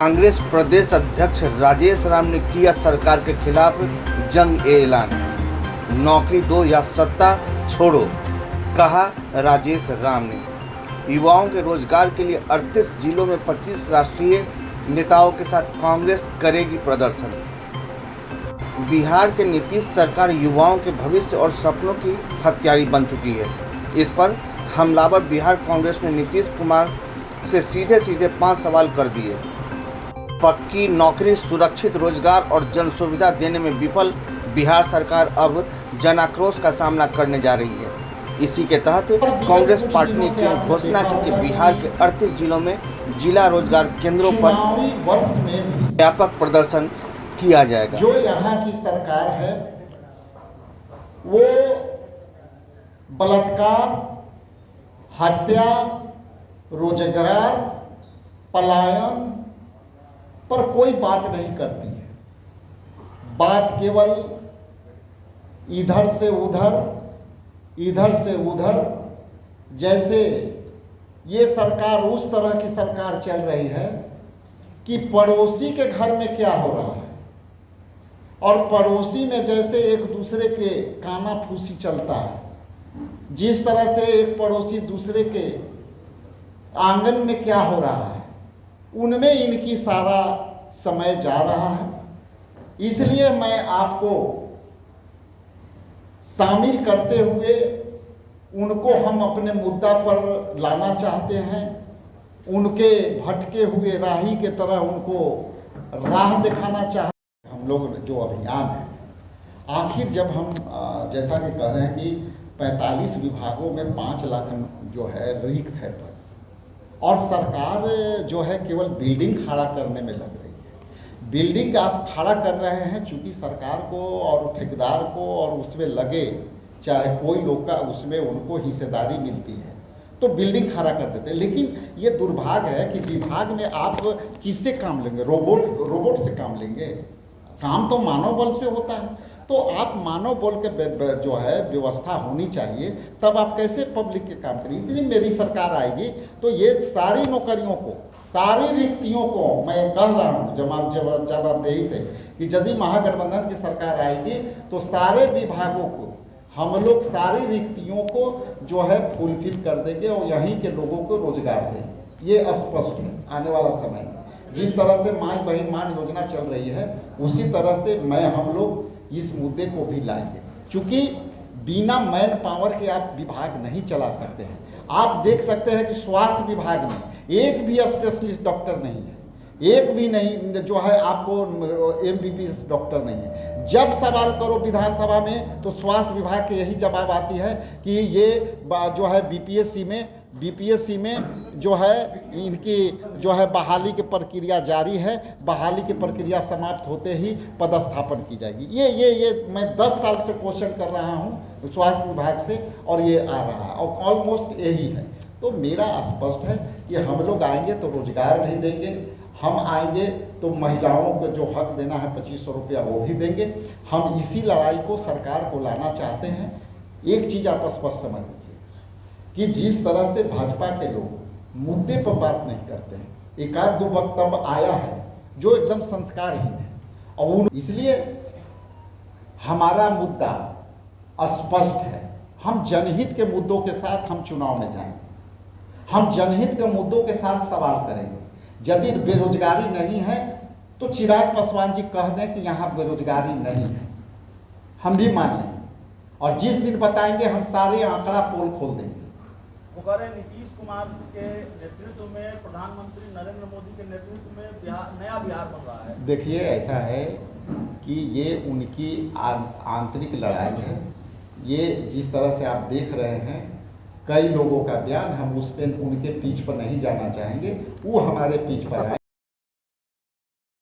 कांग्रेस प्रदेश अध्यक्ष राजेश राम ने किया सरकार के खिलाफ जंग ऐलान। नौकरी दो या सत्ता छोड़ो, कहा राजेश राम ने। युवाओं के रोजगार के लिए 38 जिलों में 25 राष्ट्रीय नेताओं के साथ कांग्रेस करेगी प्रदर्शन। बिहार के नीतीश सरकार युवाओं के भविष्य और सपनों की हत्यारी बन चुकी है। इस पर हमलावर बिहार कांग्रेस ने नीतीश कुमार से सीधे 5 सवाल कर दिए। पक्की नौकरी, सुरक्षित रोजगार और जन सुविधा देने में विफल बिहार सरकार अब जनाक्रोश का सामना करने जा रही है। इसी के तहत कांग्रेस पार्टी ने घोषणा की कि बिहार के 38 जिलों में जिला रोजगार केंद्रों पर व्यापक प्रदर्शन किया जाएगा। जो यहाँ की सरकार है वो बलात्कार, हत्या, रोजगार, पलायन पर कोई बात नहीं करती है। बात केवल इधर से उधर, जैसे ये सरकार उस तरह की सरकार चल रही है कि पड़ोसी के घर में क्या हो रहा है और पड़ोसी में जैसे एक दूसरे के कानाफूसी चलता है, जिस तरह से एक पड़ोसी दूसरे के आंगन में क्या हो रहा है उनमें इनकी सारा समय जा रहा है। इसलिए मैं आपको शामिल करते हुए उनको हम अपने मुद्दा पर लाना चाहते हैं। उनके भटके हुए राही के तरह उनको राह दिखाना चाहते हैं। हम लोग जो अभियान है, आखिर जब हम जैसा कि कह रहे हैं कि 45 विभागों में 5 लाख जो है रिक्त है पद, और सरकार जो है केवल बिल्डिंग खड़ा करने में लग रही है। बिल्डिंग आप खड़ा कर रहे हैं चूँकि सरकार को और ठेकेदार को और उसमें लगे चाहे कोई लोग का उसमें उनको हिस्सेदारी मिलती है तो बिल्डिंग खड़ा कर देते हैं। लेकिन ये दुर्भाग्य है कि विभाग में आप किससे काम लेंगे? रोबोट से काम लेंगे? काम तो मानव बल से होता है। तो आप मानव बल के जो है व्यवस्था होनी चाहिए, तब आप कैसे पब्लिक के काम करें। इसलिए मेरी सरकार आएगी तो ये सारी नौकरियों को, सारी रिक्तियों को मैं कह रहा हूँ जवाबदेही से कि यदि महागठबंधन की सरकार आएगी तो सारे विभागों को हम लोग सारी रिक्तियों को जो है फुलफिल कर देंगे और यहीं के लोगों को रोजगार देंगे। ये स्पष्ट है। आने वाला समय में जिस तरह से माँ बहन मान योजना चल रही है उसी तरह से हम लोग इस मुद्दे को भी लाएंगे, क्योंकि बिना मैन पावर के आप विभाग नहीं चला सकते हैं। आप देख सकते हैं कि स्वास्थ्य विभाग में एक भी स्पेशलिस्ट डॉक्टर नहीं है, एक भी नहीं जो है आपको MBBS डॉक्टर नहीं है। जब सवाल करो विधानसभा में तो स्वास्थ्य विभाग के यही जवाब आती है कि ये जो है BPSC में जो है इनकी जो है बहाली की प्रक्रिया जारी है, बहाली की प्रक्रिया समाप्त होते ही पदस्थापन की जाएगी। ये मैं 10 साल से क्वेश्चन कर रहा हूँ स्वास्थ्य विभाग से और ये आ रहा है और ऑलमोस्ट यही है। तो मेरा स्पष्ट है कि हम लोग आएंगे तो रोजगार भी देंगे, हम आएंगे तो महिलाओं को जो हक देना है 2500 रुपया वो भी देंगे। हम इसी लड़ाई को सरकार को लाना चाहते हैं। एक चीज़ आप स्पष्ट समझ लीजिए कि जिस तरह से भाजपा के लोग मुद्दे पर बात नहीं करते हैं, एक आध दो वक्तव्य आया है जो एकदम संस्कारहीन है और इसलिए हमारा मुद्दा स्पष्ट है। हम जनहित के मुद्दों के साथ हम चुनाव में जाएंगे, हम जनहित के मुद्दों के साथ सवाल करेंगे। यदि बेरोजगारी नहीं है तो चिराग पासवान जी कह दें कि यहाँ बेरोजगारी नहीं है, हम भी मान लेंगे और जिस दिन बताएंगे हम सारे आंकड़ा पोल खोल देंगे। नीतीश कुमार के नेतृत्व में, प्रधानमंत्री नरेंद्र मोदी के नेतृत्व में नया बिहार बन रहा है। देखिए ऐसा है कि ये उनकी आंतरिक लड़ाई है। ये जिस तरह से आप देख रहे हैं कई लोगों का बयान, हम उस पर उनके पीछ पर नहीं जाना चाहेंगे, वो हमारे पीछ पर आए।